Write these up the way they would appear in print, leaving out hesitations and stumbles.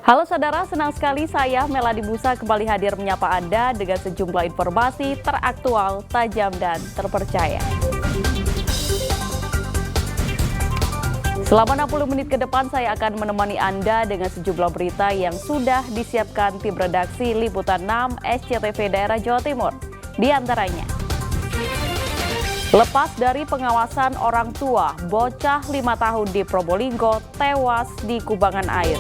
Halo saudara, senang sekali saya Meladi Busa kembali hadir menyapa Anda dengan sejumlah informasi teraktual, tajam, dan terpercaya. Selama 60 menit ke depan saya akan menemani Anda dengan sejumlah berita yang sudah disiapkan tim redaksi Liputan 6 SCTV Daerah Jawa Timur. Di antaranya, lepas dari pengawasan orang tua, bocah 5 tahun di Probolinggo tewas di kubangan air.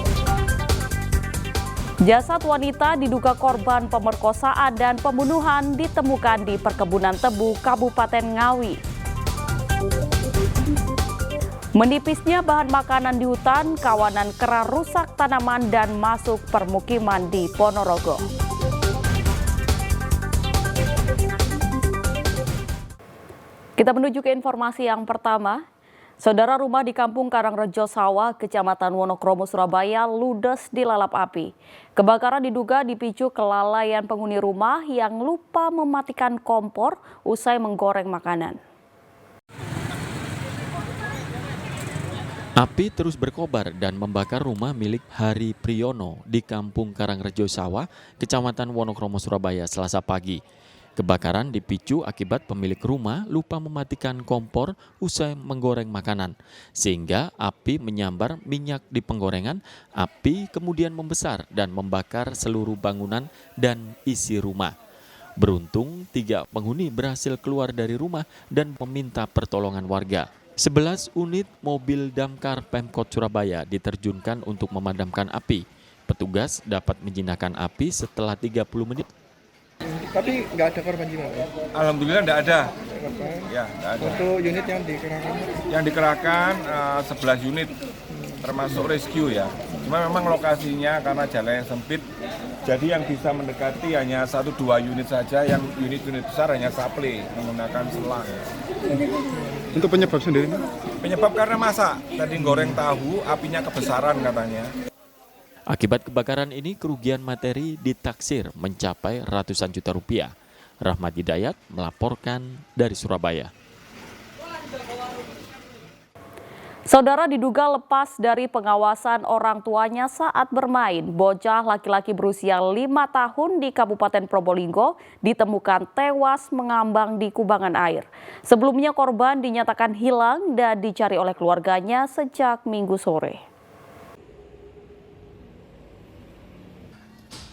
Jasad wanita diduga korban pemerkosaan dan pembunuhan ditemukan di perkebunan tebu Kabupaten Ngawi. Menipisnya bahan makanan di hutan, kawanan kera rusak tanaman dan masuk permukiman di Ponorogo. Kita menuju ke informasi yang pertama. Saudara, rumah di Kampung Karangrejo Sawah, Kecamatan Wonokromo, Surabaya ludes dilalap api. Kebakaran diduga dipicu kelalaian penghuni rumah yang lupa mematikan kompor usai menggoreng makanan. Api terus berkobar dan membakar rumah milik Hari Priyono di Kampung Karangrejo Sawah, Kecamatan Wonokromo, Surabaya, Selasa pagi. Kebakaran dipicu akibat pemilik rumah lupa mematikan kompor usai menggoreng makanan, sehingga api menyambar minyak di penggorengan. Api kemudian membesar dan membakar seluruh bangunan dan isi rumah. Beruntung 3 penghuni berhasil keluar dari rumah dan meminta pertolongan warga. 11 unit mobil damkar Pemkot Surabaya diterjunkan untuk memadamkan api. Petugas dapat menjinakkan api setelah 30 menit. Tapi nggak ada korban jiwa? Alhamdulillah nggak ada. Korban? Ya, nggak ada. Untuk unit yang dikerahkan? Yang dikerahkan 11 unit, termasuk rescue ya. Cuma memang lokasinya karena jalannya sempit, jadi yang bisa mendekati hanya 1-2 unit saja, yang unit-unit besar hanya supply menggunakan selang. Untuk penyebab sendiri? Penyebab karena masak, tadi goreng tahu, apinya kebesaran katanya. Akibat kebakaran ini kerugian materi ditaksir mencapai ratusan juta rupiah. Rahmat Hidayat melaporkan dari Surabaya. Saudara, diduga lepas dari pengawasan orang tuanya saat bermain, bocah laki-laki berusia 5 tahun di Kabupaten Probolinggo ditemukan tewas mengambang di kubangan air. Sebelumnya korban dinyatakan hilang dan dicari oleh keluarganya sejak Minggu sore.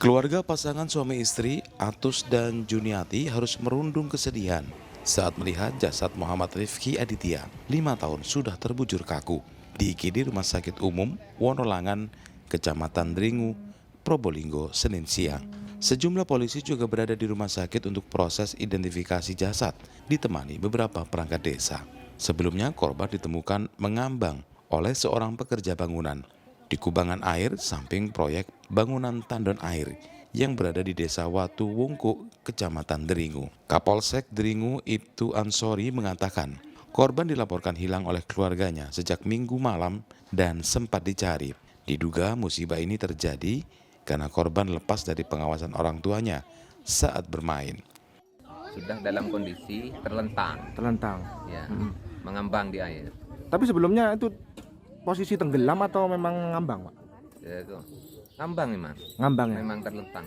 Keluarga pasangan suami istri Atus dan Juniati harus merundung kesedihan saat melihat jasad Muhammad Rifki Aditya, 5 tahun sudah terbujur kaku, di IGD Rumah Sakit Umum Wonolangan, Kecamatan Dringu, Probolinggo, Senin siang. Sejumlah polisi juga berada di rumah sakit untuk proses identifikasi jasad, ditemani beberapa perangkat desa. Sebelumnya korban ditemukan mengambang oleh seorang pekerja bangunan di kubangan air samping proyek bangunan tandon air yang berada di Desa Watu Wungku, Kecamatan Dringu. Kapolsek Dringu Ibtu Ansori mengatakan korban dilaporkan hilang oleh keluarganya sejak Minggu malam dan sempat dicari. Diduga musibah ini terjadi karena korban lepas dari pengawasan orang tuanya saat bermain. Sudah dalam kondisi terlentang ya, mengambang di air. Tapi sebelumnya itu posisi tenggelam atau memang ngambang, Pak? Ya, itu ngambang memang. Ngambang ya? Memang terlentang.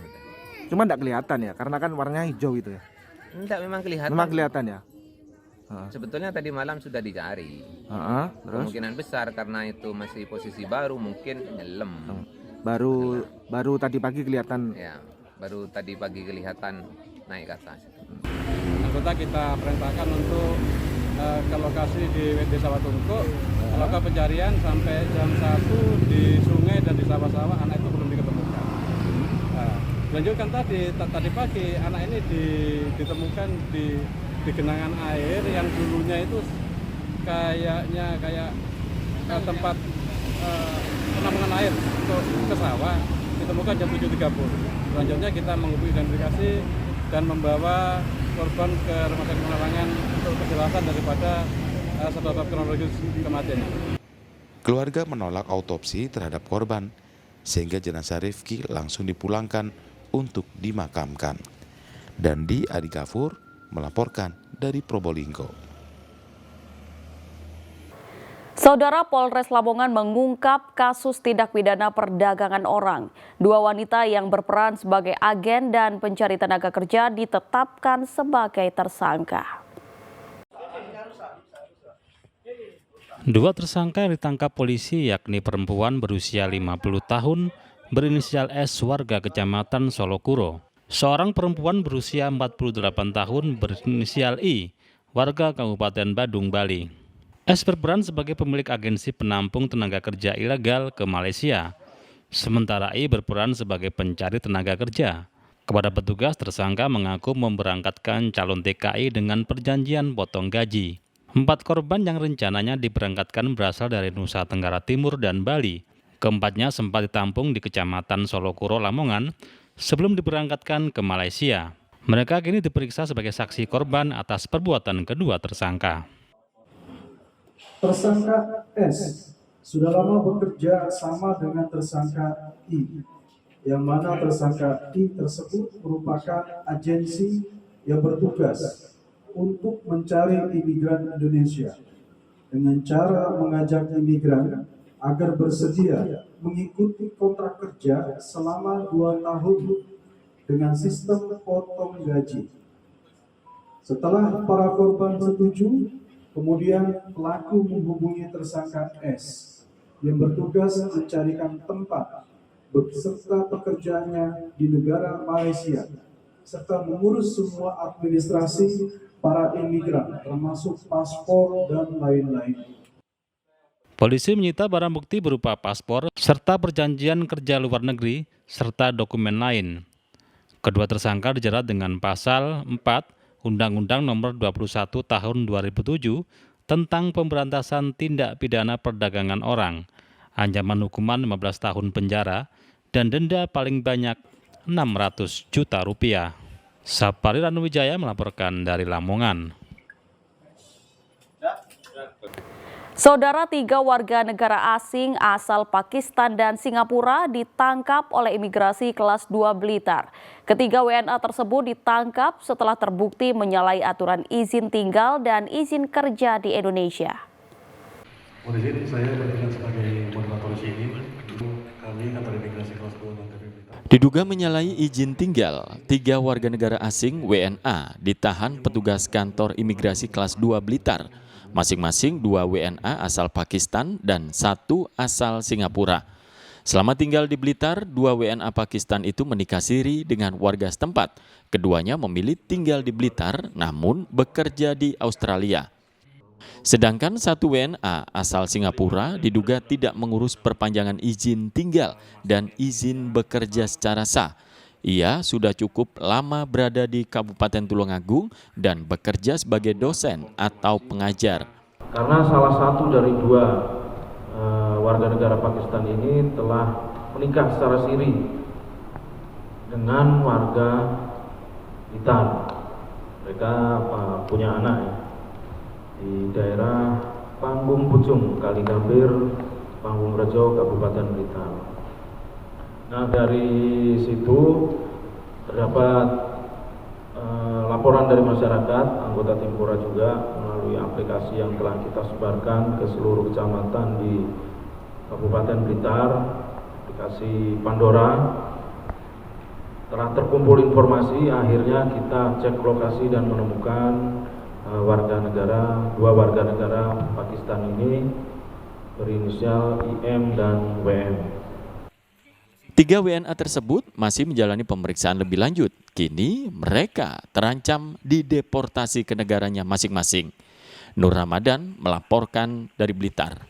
Cuma enggak kelihatan ya, karena kan warnanya hijau gitu ya? Enggak, memang kelihatan. Memang kelihatan ya? Sebetulnya tadi malam sudah dicari. Terus? Kemungkinan besar karena itu masih posisi baru, mungkin nyelam. Baru tadi pagi kelihatan? Ya, baru tadi pagi kelihatan naik ke atas. Anggota kita perintahkan untuk ke lokasi di Desa Watungko, melakukan pencarian sampai jam 1 di sungai dan di sawah-sawah, anak itu belum diketemukan. Lanjutkan tadi pagi anak ini ditemukan di genangan air yang dulunya itu kayak tempat penampungan air untuk ke sawah, ditemukan jam 7.30. Selanjutnya kita menghubungi identifikasi dan membawa korban ke Rumah Sakit Wonolangan untuk kejelasan daripada sebab kronologis kematiannya. Keluarga menolak autopsi terhadap korban, sehingga jenazah Rifki langsung dipulangkan untuk dimakamkan. Dandi Adi Gafur melaporkan dari Probolinggo. Saudara, Polres Lamongan mengungkap kasus tindak pidana perdagangan orang. 2 wanita yang berperan sebagai agen dan pencari tenaga kerja ditetapkan sebagai tersangka. 2 tersangka yang ditangkap polisi yakni perempuan berusia 50 tahun berinisial S warga Kecamatan Solokuro. Seorang perempuan berusia 48 tahun berinisial I warga Kabupaten Badung, Bali. S berperan sebagai pemilik agensi penampung tenaga kerja ilegal ke Malaysia. Sementara I berperan sebagai pencari tenaga kerja. Kepada petugas, tersangka mengaku memberangkatkan calon TKI dengan perjanjian potong gaji. 4 korban yang rencananya diberangkatkan berasal dari Nusa Tenggara Timur dan Bali. Keempatnya sempat ditampung di Kecamatan Solokuro, Lamongan sebelum diberangkatkan ke Malaysia. Mereka kini diperiksa sebagai saksi korban atas perbuatan kedua tersangka. Tersangka S sudah lama bekerja sama dengan tersangka I, yang mana tersangka I tersebut merupakan agensi yang bertugas untuk mencari imigran Indonesia dengan cara mengajak imigran agar bersedia mengikuti kontrak kerja selama 2 tahun dengan sistem potong gaji. Setelah para korban setuju, kemudian pelaku menghubungi tersangka S yang bertugas mencarikan tempat beserta pekerjaannya di negara Malaysia serta mengurus semua administrasi para imigran termasuk paspor dan lain-lain. Polisi menyita barang bukti berupa paspor serta perjanjian kerja luar negeri serta dokumen lain. Kedua tersangka dijerat dengan pasal 4 Undang-Undang Nomor 21 Tahun 2007 tentang pemberantasan tindak pidana perdagangan orang, ancaman hukuman 15 tahun penjara dan denda paling banyak 600 juta rupiah. Sapari Ranuwijaya melaporkan dari Lamongan. Saudara, 3 warga negara asing asal Pakistan dan Singapura ditangkap oleh imigrasi kelas 2 Blitar. Ketiga WNA tersebut ditangkap setelah terbukti menyalahi aturan izin tinggal dan izin kerja di Indonesia. Mohon izin, saya bertindak sebagai moderator di sini. Kami kantor imigrasi kelas 2 Blitar. Diduga menyalahi izin tinggal, 3 warga negara asing WNA ditahan petugas kantor imigrasi kelas 2 Blitar. Masing-masing 2 WNA asal Pakistan dan 1 asal Singapura. Selama tinggal di Blitar, 2 WNA Pakistan itu menikah siri dengan warga setempat. Keduanya memilih tinggal di Blitar namun bekerja di Australia. Sedangkan 1 WNA asal Singapura diduga tidak mengurus perpanjangan izin tinggal dan izin bekerja secara sah. Ia sudah cukup lama berada di Kabupaten Tulungagung dan bekerja sebagai dosen atau pengajar. Karena salah satu dari 2 warga negara Pakistan ini telah menikah secara siri dengan warga Blitar. Mereka punya anak ya, di daerah Panggung Pucung, Kaligambir, Panggung Rejo, Kabupaten Blitar. Nah, dari situ terdapat laporan dari masyarakat, anggota Timpora juga melalui aplikasi yang telah kita sebarkan ke seluruh kecamatan di Kabupaten Blitar, aplikasi Pandora. Telah terkumpul informasi, akhirnya kita cek lokasi dan menemukan 2 warga negara Pakistan ini berinisial IM dan WM. 3 WNA tersebut masih menjalani pemeriksaan lebih lanjut. Kini mereka terancam dideportasi ke negaranya masing-masing. Nur Ramadan melaporkan dari Blitar.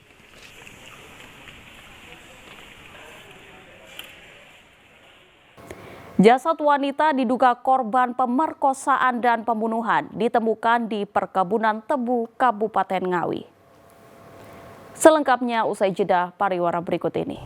Jasad wanita diduga korban pemerkosaan dan pembunuhan ditemukan di perkebunan tebu Kabupaten Ngawi. Selengkapnya usai jeda pariwara berikut ini.